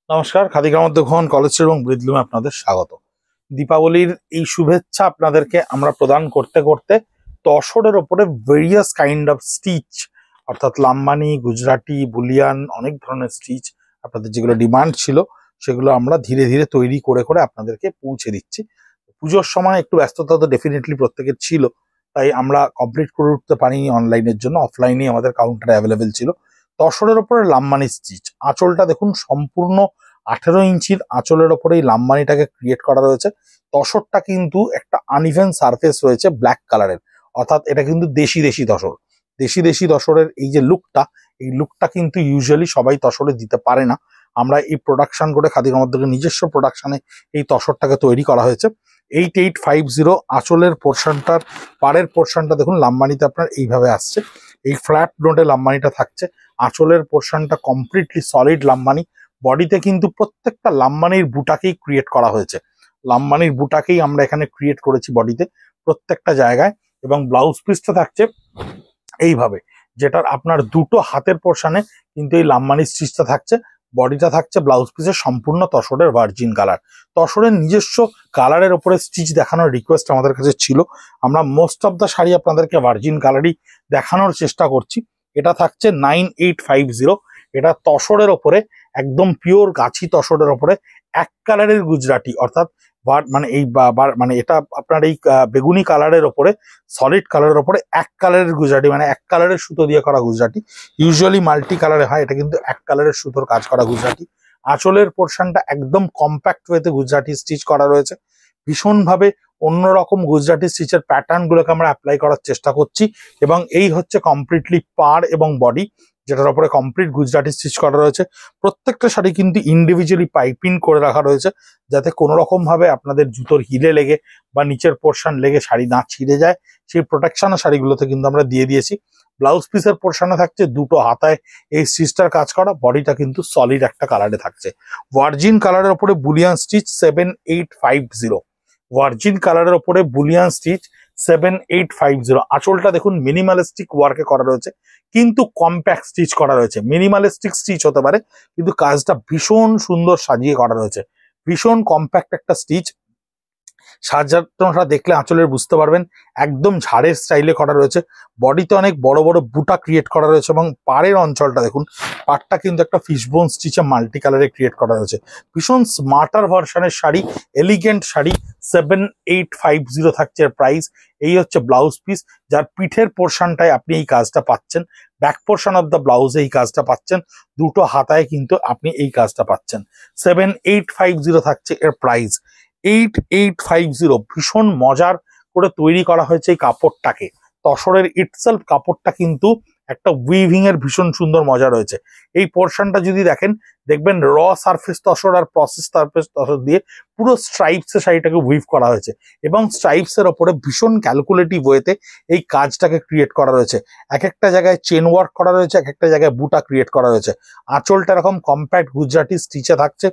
নমস্কার, খাদি গ্রামোদ্যোগ কলেজ এবং ব্রিদলুমে আপনাদের স্বাগত। দীপাবলির এই শুভেচ্ছা আপনাদেরকে আমরা প্রদান করতে করতে তসরের ওপরে ভেরিয়াস কাইন্ড অফ স্টিচ অর্থাৎ লাম্বানি, গুজরাটি, বুলিয়ান অনেক ধরনের স্টিচ আপনাদের যেগুলো ডিমান্ড ছিল সেগুলো আমরা ধীরে ধীরে তৈরি করে করে আপনাদেরকে পৌঁছে দিচ্ছি। পুজোর সময় একটু ব্যস্ততা তো ডেফিনেটলি প্রত্যেকের ছিল, তাই আমরা কমপ্লিট করে উঠতে পারিনি অনলাইনের জন্য। অফলাইনে আমাদের কাউন্টারে অ্যাভেলেবেল ছিল। তসরের ওপরে লাম্বানি স্টিচ, আঁচলটা দেখুন সম্পূর্ণ 18 ইঞ্চির আঁচলের ওপরে এই লাম্বানিটাকে ক্রিয়েট করা রয়েছে। তসরটা কিন্তু একটা আনইভেন সারফেস রয়েছে ব্ল্যাক কালারের, অর্থাৎ এটা কিন্তু দেশি দেশি তসর। দেশি দেশি তসরের এই যে লুকটা, এই লুকটা কিন্তু ইউজুয়ালি সবাই তসরে দিতে পারে না। আমরা এই প্রোডাকশন করে খাদি গ্রামোদ্যোগের নিজস্ব প্রোডাকশনে এই তসরটাকে তৈরি করা হয়েছে। 8850 আঁচলের পোর্শনটার পাড়ের পোর্শনটা দেখুন লাম্বানিতে আপনার এইভাবে আসছে। এই ফ্ল্যাট নোটে লাম্বানিটা থাকছে। আঁচলের পোর্শনটা কমপ্লিটলি সলিড লাম্বানি। বডিতে কিন্তু প্রত্যেকটা লাম্বানির বুটাকেই ক্রিয়েট করা হয়েছে। লাম্বানির বুটাকেই আমরা এখানে ক্রিয়েট করেছি বডিতে প্রত্যেকটা জায়গায়। এবং ব্লাউজ পিসটা থাকছে এইভাবে, যেটার আপনার দুটো হাতের পোর্শনে কিন্তু এই লাম্বানি স্টিচটা থাকছে। বডিটা থাকছে ব্লাউজ পিসের সম্পূর্ণ তসরের ভার্জিন কালার। তসরের নিজস্ব কালারের ওপরে স্টিচ দেখানোর রিকোয়েস্ট আমাদের কাছে ছিল। আমরা মোস্ট অফ দ্য শাড়ি আপনাদেরকে ভার্জিন কালারই দেখানোর চেষ্টা করছি। এটা থাকছে 9850। এটা তসরের ওপরে একদম পিওর গাছি তসরের ওপরে এক কালারের গুজরাটি, অর্থাৎ মানে এই মানে এটা আপনার এই বেগুনি কালারের ওপরে সলিড কালারের ওপরে এক কালারের গুজরাটি, মানে এক কালারের সুতো দিয়ে করা গুজরাটি। ইউজুয়ালি মাল্টি কালারে হয়, এটা কিন্তু এক কালারের সুতোর কাজ করা গুজরাটি। আঁচলের পোর্শনটা একদম কম্প্যাক্ট ওয়েতে গুজরাটি স্টিচ করা রয়েছে। ভীষণভাবে অন্যরকম গুজরাটি স্টিচের প্যাটার্ন গুলোকে আমরা অ্যাপ্লাই করার চেষ্টা করছি। এবং এই হচ্ছে কমপ্লিটলি পাড় এবং বডি, যেটার উপরে কমপ্লিট গুজরাটি স্টিচ করা রয়েছে। প্রত্যেকটা শাড়ি কিন্তু ইন্ডিভিজুয়ালি পাইপিং করে রাখা রয়েছে, যাতে কোনো রকম ভাবে আপনাদের জুতোর হিলে লেগে বা নিচের পোর্শন লেগে শাড়ি না ছিঁড়ে যায়, সেই প্রোটেকশন শাড়িগুলোতে কিন্তু আমরা দিয়ে দিয়েছি। ব্লাউজ পিসের পোর্শনে থাকছে দুটো হাতায় এই স্টিচটার কাজ করা। বডিটা কিন্তু সলিড একটা কালারে থাকছে। ভার্জিন কালারের ওপরে বুলিয়ান স্টিচ 7850। ভার্জিন কালারের ওপরে বুলিয়ান স্টিচ 7850। আঁচলটা দেখুন মিনিমালিস্টিক ওয়ার্কে করা রয়েছে, কিন্তু কম্প্যাক্ট স্টিচ করা রয়েছে। মিনিমালিস্টিক স্টিচ হতে পারে, কিন্তু কাজটা ভীষণ সুন্দর সাজিয়ে করা রয়েছে। ভীষণ কম্প্যাক্ট একটা স্টিচ। সাজানোটা দেখলে আঁচলের বুঝতে পারবেন একদম ঝাড়ের স্টাইলে করা রয়েছে। বডিতে অনেক বড় বড় বুটা ক্রিয়েট করা রয়েছে এবং পাড়ের অঞ্চলটা দেখুন, পাড়টা কিন্তু একটা ফিশবোন স্টিচে মাল্টি কালারে ক্রিয়েট করা রয়েছে। ভীষণ স্মার্টার ভার্সনের শাড়ি, এলিগেন্ট শাড়ি। 7850 থাকছে এর প্রাইস। এই হচ্ছে ব্লাউজ পিস, যার পিঠের পোর্শনটায় আপনি এই কাজটা পাচ্ছেন। ব্যাক পোর্শন অফ দ্য ব্লাউজে এই কাজটা পাচ্ছেন। দুটো হাতায় কিন্তু আপনি এই কাজটা পাচ্ছেন। 7850 থাকছে এর প্রাইস। 8850 ভীষণ মজার করে তৈরি করা হয়েছে এই কাপড়টাকে। তসরের ইটসেলফ কাপড়টা কিন্তু একটা উইভিং এর ভীষণ সুন্দর মজা রয়েছে। এই পোর্শনটা যদি দেখেন, দেখবেন র সারফেস তসর আর প্রসেস সারফেস তসর দিয়ে পুরো স্ট্রাইপস এর শাড়িটাকে উইভ করা হয়েছে এবং স্ট্রাইপস এর ওপরে ভীষণ ক্যালকুলেটিভ ওয়েতে এই কাজটাকে ক্রিয়েট করা রয়েছে। এক একটা জায়গায় চেন ওয়ার্ক করা রয়েছে, এক একটা জায়গায় বুটা ক্রিয়েট করা রয়েছে। আঁচলটা এরকম কম্প্যাক্ট গুজরাটি স্টিচে থাকছে।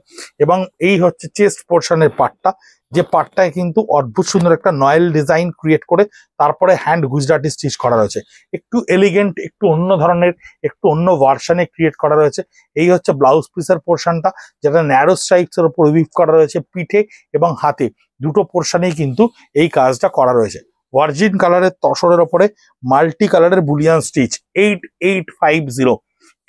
এবং এই হচ্ছে চেস্ট পোর্শনের পার্টটা, যে পার্টটায় কিন্তু অদ্ভুত সুন্দর একটা নয়েল ডিজাইন ক্রিয়েট করে তারপরে হ্যান্ড গুজরাটি স্টিচ করা রয়েছে। একটু এলিগেন্ট, একটু অন্য ধরনের, একটু অন্য ভার্সনে ক্রিয়েট করা রয়েছে। এই হচ্ছে ব্লাউজ পিসের পোর্শনটা, যেটা ন্যারো স্ট্রাইপস এর উপর উইভ করা রয়েছে পিঠে এবং হাতে, দুটো পোর্শনেই কিন্তু এই কাজটা করা রয়েছে। ভার্জিন কালারের তসরের ওপরে মাল্টি কালারের বুলিয়ান স্টিচ 8850।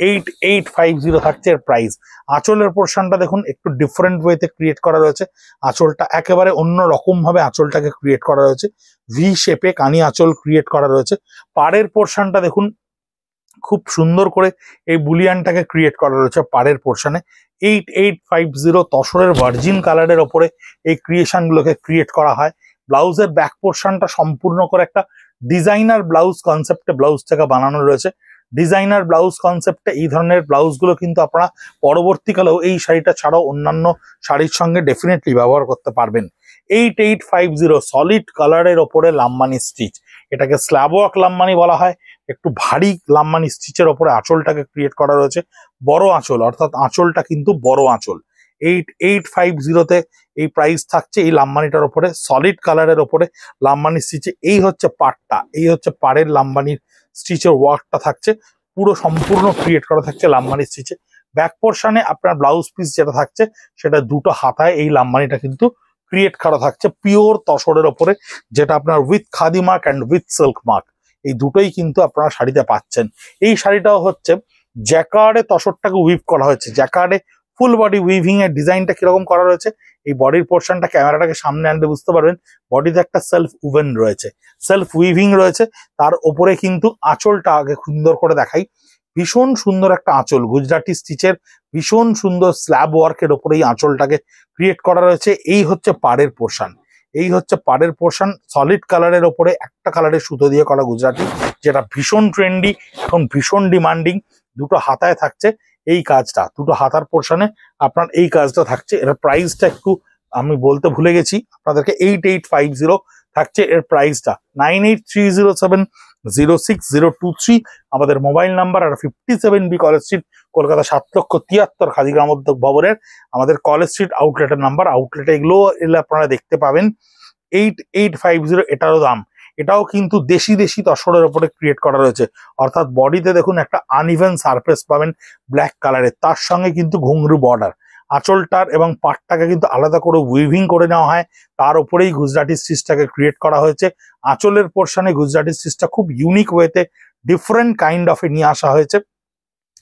8850 থাকছে এর প্রাইস। আঁচলের পোর্শনটা দেখুন একটু ডিফারেন্ট ওয়েতে ক্রিয়েট করা রয়েছে। আঁচলটা একেবারে অন্য রকম ভাবে আঁচলটাকে ক্রিয়েট করা রয়েছে। ভি শেপে কানি আঁচল ক্রিয়েট করা রয়েছে। পাড়ের পোর্শনটা দেখুন খুব সুন্দর করে এই বুলিয়ানটাকে ক্রিয়েট করা রয়েছে পাড়ের পোর্শনে। 8850 তসরের ভার্জিন কালারের ওপরে এই ক্রিয়েশন গুলোকে ক্রিয়েট করা হয়। ব্লাউজের ব্যাক পোর্শনটা সম্পূর্ণ করে একটা ডিজাইনার ব্লাউজ কনসেপ্টে ব্লাউজটাকে বানানো রয়েছে। ডিজাইনার ব্লাউজ কনসেপ্টে এই ধরনের ব্লাউজগুলো কিন্তু আপনারা পরবর্তীকালেও এই শাড়িটা ছাড়াও অন্যান্য শাড়ির সঙ্গে ডেফিনেটলি ব্যবহার করতে পারবেন। 8850 সলিড কালারের ওপরে লাম্বানি স্টিচ, এটাকে স্ল্যাব ওয়ার্ক লাম্বানি বলা হয়। একটু ভারী লাম্বানি স্টিচের ওপরে আঁচলটাকে ক্রিয়েট করা রয়েছে। বড় আঁচল, অর্থাৎ আঁচলটা কিন্তু বড় আঁচল। 8850 এই প্রাইস থাকছে এই লাম্বানিটার ওপরে, সলিড কালারের ওপরে লাম্বানি স্টিচে। এই হচ্ছে পাড়টা, এই হচ্ছে পাড়ের লাম্বানির স্টিচের ওয়ার্কটা থাকছে, পুরো সম্পূর্ণ ক্রিয়েট করা থাকছে লাম্বানি স্টিচে। ব্যাক পোর্শনে আপনার ব্লাউজ পিস যেটা থাকছে সেটা দুটো হাতায় এই লাম্বানিটা কিন্তু ক্রিয়েট করা থাকছে পিওর তসরের ওপরে, যেটা আপনার with khadi mark and with silk mark এই দুটোই কিন্তু আপনারা শাড়িতে পাচ্ছেন। এই শাড়িটাও হচ্ছে জ্যাকার্ডে তসরটাকে উইভ করা হয়েছে। জ্যাকার্ডে ফুল বডি উইভিং এর ডিজাইনটা কিরকম করা রয়েছে, এই বডির পোর্শনটা ক্যামেরাটাকে সামনে আনলে বুঝতে পারবেন। বডিতে একটা সেলফ উভেন রয়েছে, সেলফ উইভিং রয়েছে, তার ওপরে কিন্তু আঁচলটা আগে সুন্দর করে দেখাই। ভীষণ সুন্দর একটা আঁচল, গুজরাটি স্টিচের ভীষণ সুন্দর স্ল্যাব ওয়ার্কের ওপরে এই আঁচলটাকে ক্রিয়েট করা রয়েছে। এই হচ্ছে পাড়ের পোর্শন, এই হচ্ছে পাড়ের পোর্শন সলিড কালারের ওপরে একটা কালারের সুতো দিয়ে করা গুজরাটি, যেটা ভীষণ ট্রেন্ডি, এখন ভীষণ ডিমান্ডিং। দুটো হাতায় থাকছে এই কাজটা, দুটো হাতার পোর্শনে আপনার এই কাজটা থাকছে। এর প্রাইসটা একটু আমি বলতে ভুলে গেছি আপনাদেরকে, 8850 থাকছে এর প্রাইসটা। 9830706023 আমাদের মোবাইল নাম্বার, আর 57B কলেজ স্ট্রিট, কলকাতা 7,73,000 খাদিগ্রাম উদ্যোগ ভবনের আমাদের কলেজ স্ট্রিট আউটলেটের নাম্বার। আউটলেটে এগুলো এলে আপনারা দেখতে পাবেন। 8850 এটারও দাম। এটাও কিন্তু দেশি দেশি তসরের উপরে ক্রিয়েট করা রয়েছে, অর্থাৎ বডিতে দেখুন একটা আনইভেন সারফেস পাবেন ব্ল্যাক কালারের, তার সঙ্গে কিন্তু ঘুংরু বর্ডার। আঁচলটার এবং পাটটাকে কিন্তু আলাদা করে উইভিং করে নেওয়া হয়, তার উপরেই গুজরাটি স্টিচটাকে ক্রিয়েট করা হয়েছে। আঁচলের পোর্শনে গুজরাটি স্টিচটা খুব ইউনিক ওয়েতে ডিফারেন্ট কাইন্ড অফ নিয়ে আসা হয়েছে।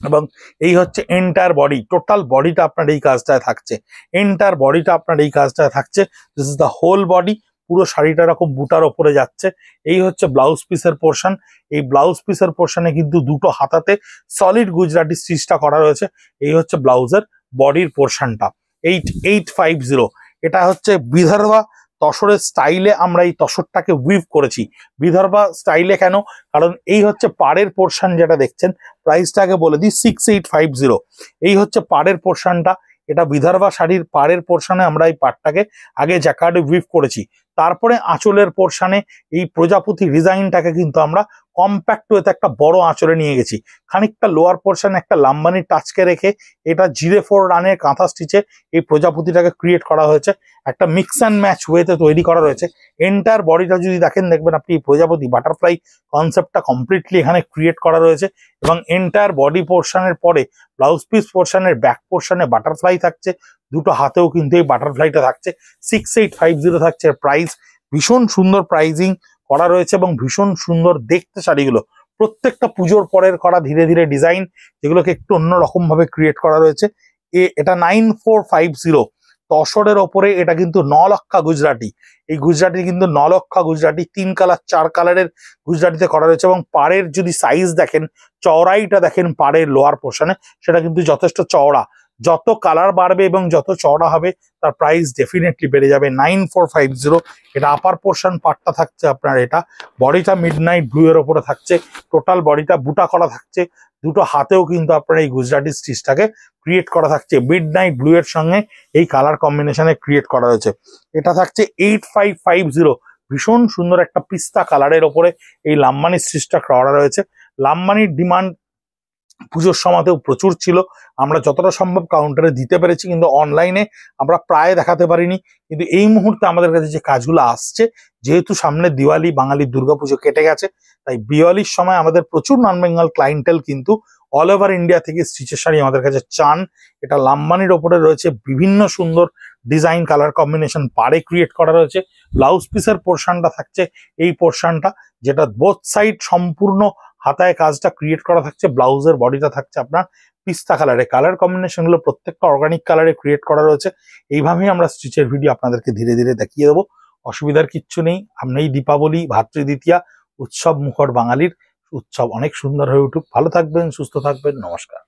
এবং এই হচ্ছে এন্টায়ার বডি, টোটাল বডিটা আপনার এই কাজটায় থাকছে, এন্টায়ার বডিটা আপনার এই কাজটায় থাকছে। This is the whole body, পুরো শাড়িটা এরকম বুটার ওপরে যাচ্ছে। এই হচ্ছে ব্লাউজ পিসের পোর্শন, এই ব্লাউজ পিসের পোর্শনে কিন্তু দুটো হাতাতে সলিড গুজরাটি স্টিচটা করা রয়েছে। এই হচ্ছে ব্লাউজের বডির পোর্শনটা। 8850 এটা হচ্ছে বিদর্ভা তসরের স্টাইলে আমরা এই তসরটাকে উইভ করেছি। বিদর্ভা স্টাইলে কেন, কারণ এই হচ্ছে পাড়ের পোর্শন যেটা দেখছেন, প্রাইসটাকে বলে দিই 6850। এই হচ্ছে পাড়ের পোর্শনটা, এটা বিদর্ভা শাড়ির পাড়ের পোর্শনে আমরা এই পাড়টাকে আগে জ্যাকার্ডে উইভ করেছি, তারপরে আঁচলের পোর্শনে এই প্রজাপতি ডিজাইনটাকে কিন্তু আমরা কম্প্যাক্ট ওয়েতে একটা বড় আঁচলে নিয়ে গেছি। খানিকটা লোয়ার পোর্শনে একটা লাম্বানির টাচকে রেখে এটা 04 রানের কাঁথা স্টিচে এই প্রজাপতিটাকে ক্রিয়েট করা হয়েছে, একটা মিক্স অ্যান্ড ম্যাচ ওয়েতে তৈরি করা রয়েছে। এন্টায়ার বডিটা যদি দেখেন, দেখবেন আপনি প্রজাপতি বাটারফ্লাই কনসেপ্টটা কমপ্লিটলি এখানে ক্রিয়েট করা রয়েছে। এবং এন্টায়ার বডি পোর্শনের পরে ব্লাউজ পিস পোর্শনের ব্যাক পোর্শনে বাটারফ্লাই থাকছে, দুটো হাতেও কিন্তু এই বাটারফ্লাইটা থাকছে। 6850 থাকছে প্রাইস। ভীষণ সুন্দর প্রাইজিং করা রয়েছে এবং ভীষণ সুন্দর দেখতে শাড়িগুলো, প্রত্যেকটা পুজোর পরের করা ধীরে ধীরে ডিজাইন, যেগুলোকে একটু অন্যরকম ভাবে ক্রিয়েট করা রয়েছে। এটা 9450 তসরের ওপরে, এটা কিন্তু 9 লক্ষা গুজরাটি। এই গুজরাটি কিন্তু 9 লক্ষা গুজরাটি, 3 কালার 4 কালারের গুজরাটিতে করা রয়েছে। এবং পাড়ের যদি সাইজ দেখেন, চওড়াইটা দেখেন পাড়ের লোয়ার পোর্শনে, সেটা কিন্তু যথেষ্ট চওড়া। যত কালার বাড়বে এবং যত চওড়া হবে তার প্রাইস ডেফিনেটলি বেড়ে যাবে। 9450 এটা আপার পোর্শন পার্টটা থাকছে আপনার, এটা বডিটা মিডনাইট ব্লু এর ওপরে থাকছে, টোটাল বডিটা বুটা করা থাকছে, দুটো হাতেও কিন্তু আপনার এই গুজরাটি স্টিচটাকে ক্রিয়েট করা থাকছে মিডনাইট ব্লু এর সঙ্গে এই কালার কম্বিনেশনে ক্রিয়েট করা রয়েছে। এটা থাকছে 8550, ভীষণ সুন্দর একটা পিস্তা কালারের ওপরে এই লাম্বানি স্টিচটা করা রয়েছে। লাম্বানির ডিমান্ড পুজোর সময়তেও প্রচুর ছিল, আমরা যতটা সম্ভব কাউন্টারে দিতে পেরেছি, কিন্তু অনলাইনে আমরা প্রায় দেখাতে পারিনি। কিন্তু এই মুহূর্তে আমাদের কাছে যে কাজগুলো আসছে, যেহেতু সামনে দিওয়ালি, বাঙালির দুর্গাপুজো কেটে গেছে, তাই দিওয়ালির সময় আমাদের প্রচুর নন বেঙ্গল ক্লায়েন্টেল কিন্তু অল ওভার ইন্ডিয়া থেকে স্টিচের শাড়ি আমাদের কাছে চান। এটা লাম্বানির ওপরে রয়েছে বিভিন্ন সুন্দর ডিজাইন, কালার কম্বিনেশন পাড়ে ক্রিয়েট করা রয়েছে। ব্লাউজ পিসের পোর্শনটা থাকছে এই পোর্শনটা, যেটা বোথ সাইড সম্পূর্ণ হাতায় কাজটা ক্রিয়েট করা থাকছে। ব্লাউজের বডিটা থাকছে আপনার পিস্তা কালারে, কালার কম্বিনেশন গুলো প্রত্যেকটা অর্গানিক কালারে ক্রিয়েট করা রয়েছে। এইভাবেই আমরা স্টিচের ভিডিও আপনাদেরকে ধীরে ধীরে দেখিয়ে দেবো, অসুবিধার কিচ্ছু নেই। আপনি এই দীপাবলি, ভাতৃদ্বিতীয়া উৎসব মুখর বাঙালির উৎসব অনেক সুন্দর হয়ে উঠুক। ভালো থাকবেন, সুস্থ থাকবেন, নমস্কার।